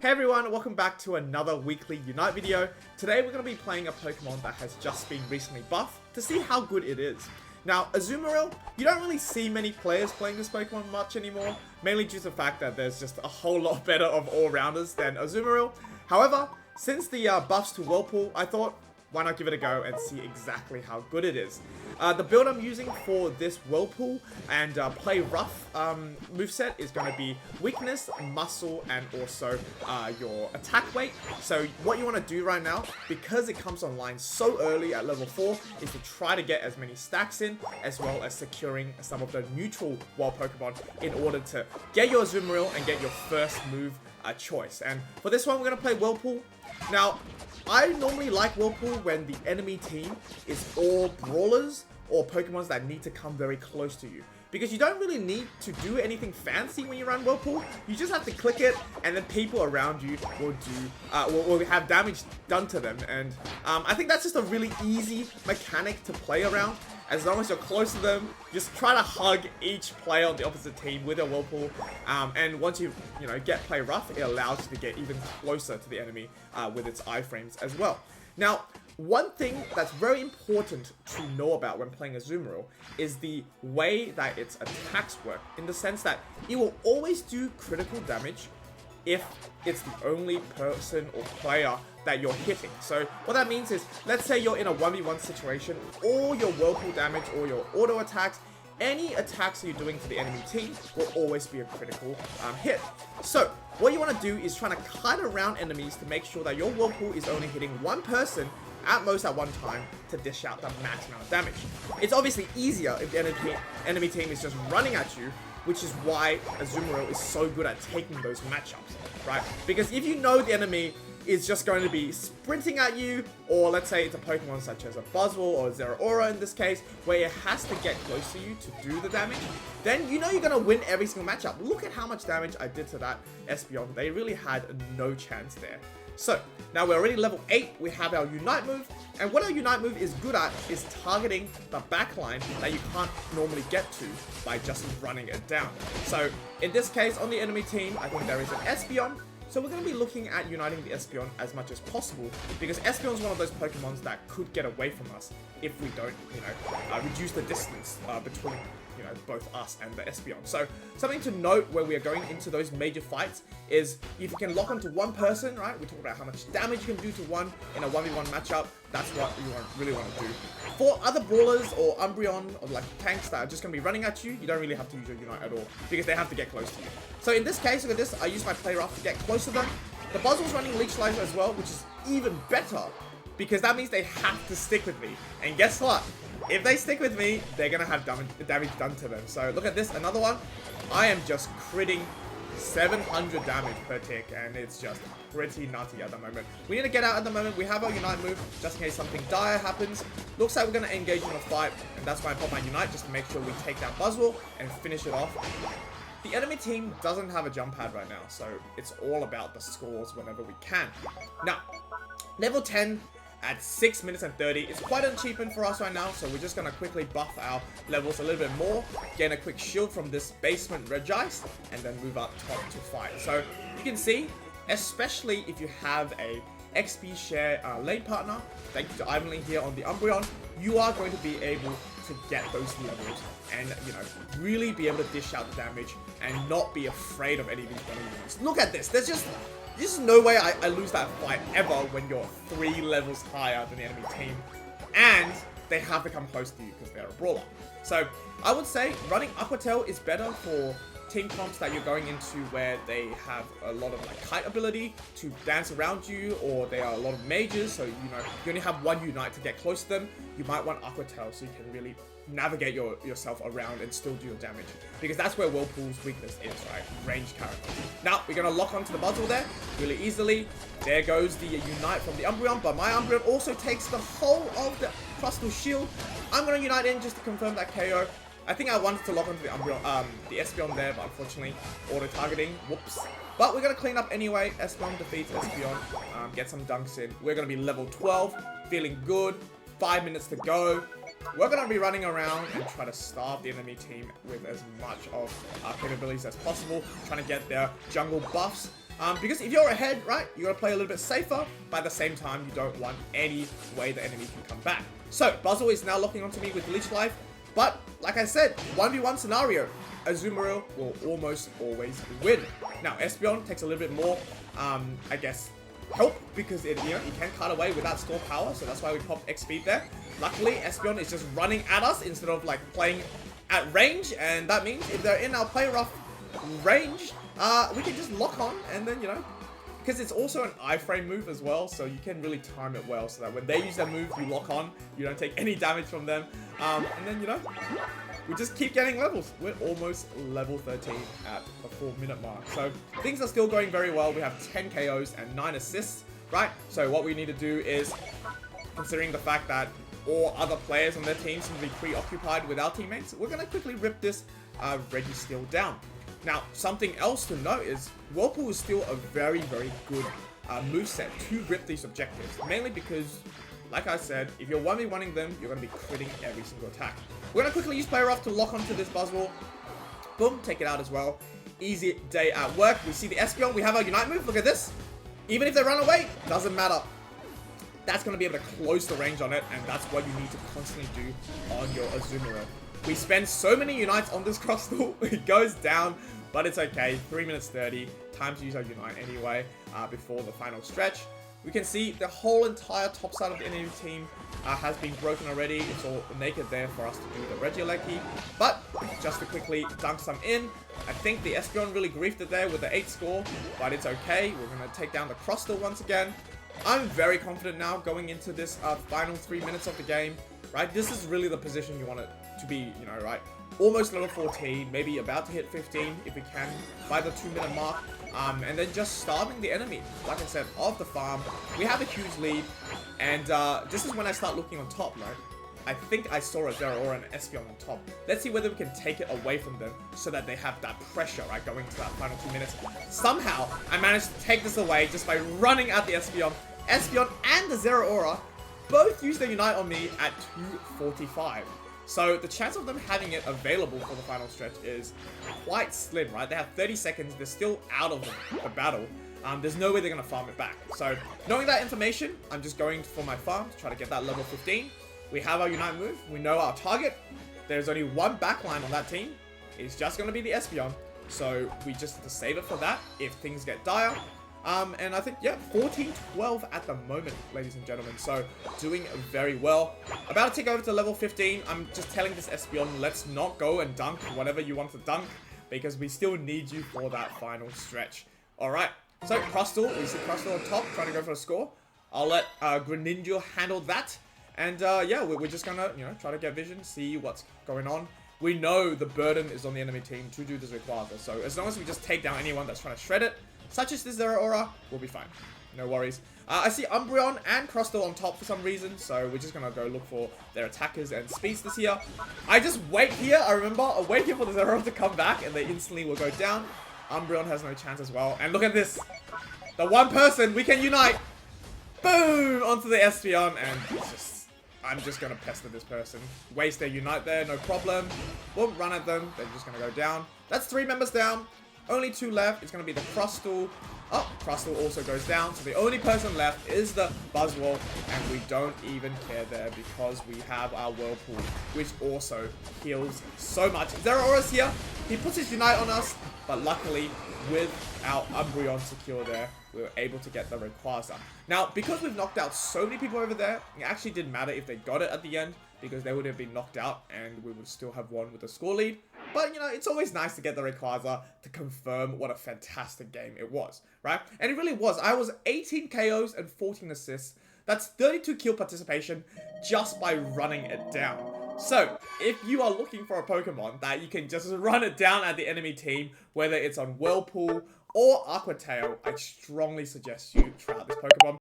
Hey everyone, welcome back to another weekly Unite video. Today we're going to be playing a Pokemon that has just been recently buffed to see how good it is. Now, Azumarill, you don't really see many players playing this Pokemon much anymore, mainly due to the fact that there's just a whole lot better of all-rounders than Azumarill. However, since the buffs to Whirlpool, I thought, why not give it a go and see exactly how good it is. The build I'm using for this Whirlpool and Play Rough moveset is going to be Weakness, Muscle, and also your attack weight. So what you want to do right now, because it comes online so early at level 4, is to try to get as many stacks in, as well as securing some of the neutral wild Pokemon in order to get your Azumarill and get your first move choice. And for this one, we're going to play Whirlpool. Now, I normally like Whirlpool when the enemy team is all brawlers or Pokemons that need to come very close to you. Because you don't really need to do anything fancy when you run Whirlpool. You just have to click it, and then people around you will have damage done to them. And I think that's just a really easy mechanic to play around. As long as you're close to them, just try to hug each player on the opposite team with a Whirlpool. And once you get Play Rough, it allows you to get even closer to the enemy with its iframes as well. Now, one thing that's very important to know about when playing Azumarill is the way that its attacks work, in the sense that it will always do critical damage if it's the only person or player that you're hitting. So what that means is, let's say you're in a 1v1 situation, all your Whirlpool damage or your auto attacks, any attacks you're doing to the enemy team will always be a critical hit. So what you want to do is try to kite around enemies to make sure that your Whirlpool is only hitting one person at most at one time to dish out the max amount of damage. It's obviously easier if the enemy team is just running at you, which is why Azumarill is so good at taking those matchups, right? Because if you know the enemy is just going to be sprinting at you, or let's say it's a Pokemon such as a Buzzwole or Zeraora in this case, where it has to get close to you to do the damage, then you know you're going to win every single matchup. Look at how much damage I did to that Espeon. They really had no chance there. So, now we're already level 8, we have our Unite move, and what our Unite move is good at is targeting the backline that you can't normally get to by just running it down. So, in this case, on the enemy team, I think there is an Espeon, so we're going to be looking at uniting the Espeon as much as possible, because Espeon is one of those Pokemons that could get away from us if we don't, reduce the distance between both us and the Espeon. So something to note when we are going into those major fights is if you can lock onto one person, right? We talk about how much damage you can do to one in a 1v1 matchup. That's what you really want to do. For other brawlers or Umbreon or like tanks that are just going to be running at you, you don't really have to use your Unite at all because they have to get close to you. So in this case, look at this. I use my Play Rough to get close to them. The Buzzwole's running Leech Slice as well, which is even better because that means they have to stick with me. And guess what? If they stick with me, they're going to have damage done to them. So look at this, another one. I am just critting 700 damage per tick, and it's just pretty nutty at the moment. We need to get out at the moment. We have our Unite move, just in case something dire happens. Looks like we're going to engage in a fight, and that's why I pop my Unite, just to make sure we take that Buzzwole and finish it off. The enemy team doesn't have a jump pad right now, so it's all about the scores whenever we can. Now, level 10... at 6 minutes and 30. It's quite an achievement for us right now, so we're just going to quickly buff our levels a little bit more, gain a quick shield from this basement Regice, and then move up top to fight. So you can see, especially if you have a XP share lane partner, thank you to Ivanly here on the Umbreon, you are going to be able to get those levels and, really be able to dish out the damage and not be afraid of any of these enemies. Look at this. There's just no way I lose that fight ever when you're 3 levels higher than the enemy team. And they have to come close to you because they're a brawler. So I would say running Aqua Tail is better for team comps that you're going into where they have a lot of kite ability to dance around you, or they are a lot of mages, so you only have one Unite to get close to them. You might want Aqua Tail so you can really navigate yourself around and still do your damage, because that's where Whirlpool's weakness is, right? Range character. Now we're gonna lock onto the Buzzwole there really easily. There goes the Unite from the Umbreon, but my Umbreon also takes the whole of the Crustal Shield. I'm gonna Unite in just to confirm that KO. I think I wanted to lock onto the Umbreon, the Espeon there, but unfortunately auto targeting. Whoops. But we're gonna clean up anyway. Espeon defeats Espeon, get some dunks in. We're gonna be level 12, feeling good. 5 minutes to go. We're going to be running around and try to starve the enemy team with as much of our capabilities as possible, trying to get their jungle buffs. Because if you're ahead, right, you gotta play a little bit safer, but at the same time, you don't want any way the enemy can come back. So, Buzzle is now locking onto me with Leech Life, but like I said, 1v1 scenario, Azumarill will almost always win. Now, Espeon takes a little bit more, I guess, help, because it can cut away without store power, so that's why we pop X speed there. Luckily, Espeon is just running at us instead of like playing at range, and that means if they're in our play rough range, we can just lock on, and then because it's also an iframe move as well, so you can really time it well so that when they use their move, you lock on, you don't take any damage from them, and then we just keep getting levels. We're almost level 13 at the 4-minute mark. So things are still going very well. We have 10 KOs and 9 assists, right? So what we need to do is, considering the fact that all other players on their team seem to be preoccupied with our teammates, we're going to quickly rip this Registeel down. Now, something else to note is Whirlpool is still a very, very good moveset to rip these objectives. Mainly because, like I said, if you're 1v1ing them, you're going to be critting every single attack. We're going to quickly use Player Rough to lock onto this Buzzwole. Boom, take it out as well. Easy day at work. We see the Espeon. We have our Unite move. Look at this. Even if they run away, doesn't matter. That's going to be able to close the range on it, and that's what you need to constantly do on your Azumarill. We spend so many Unites on this Crustle. It goes down, but it's okay. 3 minutes 30. Time to use our Unite anyway before the final stretch. We can see the whole entire top side of the enemy team has been broken already. It's all naked there for us to do the Regieleki. But just to quickly dunk some in, I think the Espeon really griefed it there with the 8 score, but it's okay. We're going to take down the Crustle once again. I'm very confident now going into this final 3 minutes of the game, right? This is really the position you want it to be, right? Almost level 14, maybe about to hit 15 if we can by the 2-minute mark. And then just starving the enemy, like I said, of the farm. We have a huge lead, and this is when I start looking on top, right? I think I saw a Zeraora and an Espeon on top. Let's see whether we can take it away from them so that they have that pressure, right, going into that final 2 minutes. Somehow, I managed to take this away just by running at the Espeon. Espeon and the Zeraora both use their Unite on me at 2:45. So the chance of them having it available for the final stretch is quite slim, right? They have 30 seconds. They're still out of the battle. There's no way they're going to farm it back. So knowing that information, I'm just going for my farm to try to get that level 15. We have our Unite move. We know our target. There's only one backline on that team. It's just going to be the Espeon. So we just have to save it for that if things get dire. And I think, yeah, 14-12 at the moment, ladies and gentlemen. So, doing very well. About to take over to level 15. I'm just telling this Espeon, let's not go and dunk whatever you want to dunk, because we still need you for that final stretch. Alright, so Crustle, we see Crustle on top, trying to go for a score. I'll let Greninja handle that. And, yeah, we're just gonna, try to get vision, see what's going on. We know the burden is on the enemy team to do this Rayquaza. So, as long as we just take down anyone that's trying to shred it, such as this Zeraora, we'll be fine. No worries. I see Umbreon and Crustle on top for some reason, so we're just gonna go look for their attackers and speedsters here. I just wait here, I remember, I wait here for the Zeraora to come back, and they instantly will go down. Umbreon has no chance as well. And look at this. The one person we can unite. Boom! Onto the Espeon, and it's just, I'm just gonna pester this person. Waste their Unite there, no problem. Won't run at them, they're just gonna go down. That's 3 members down. Only 2 left. It's going to be the Crustle. Oh, Crustle also goes down. So the only person left is the Buzzwole. And we don't even care there because we have our Whirlpool, which also heals so much. Zeraora's here. He puts his Unite on us. But luckily, with our Umbreon secure there, we were able to get the Rayquaza. Now, because we've knocked out so many people over there, it actually didn't matter if they got it at the end, because they would have been knocked out and we would still have won with a score lead. But, it's always nice to get the Rayquaza to confirm what a fantastic game it was, right? And it really was. I was 18 KOs and 14 assists. That's 32 kill participation just by running it down. So, if you are looking for a Pokemon that you can just run it down at the enemy team, whether it's on Whirlpool or Aqua Tail, I strongly suggest you try out this Pokemon.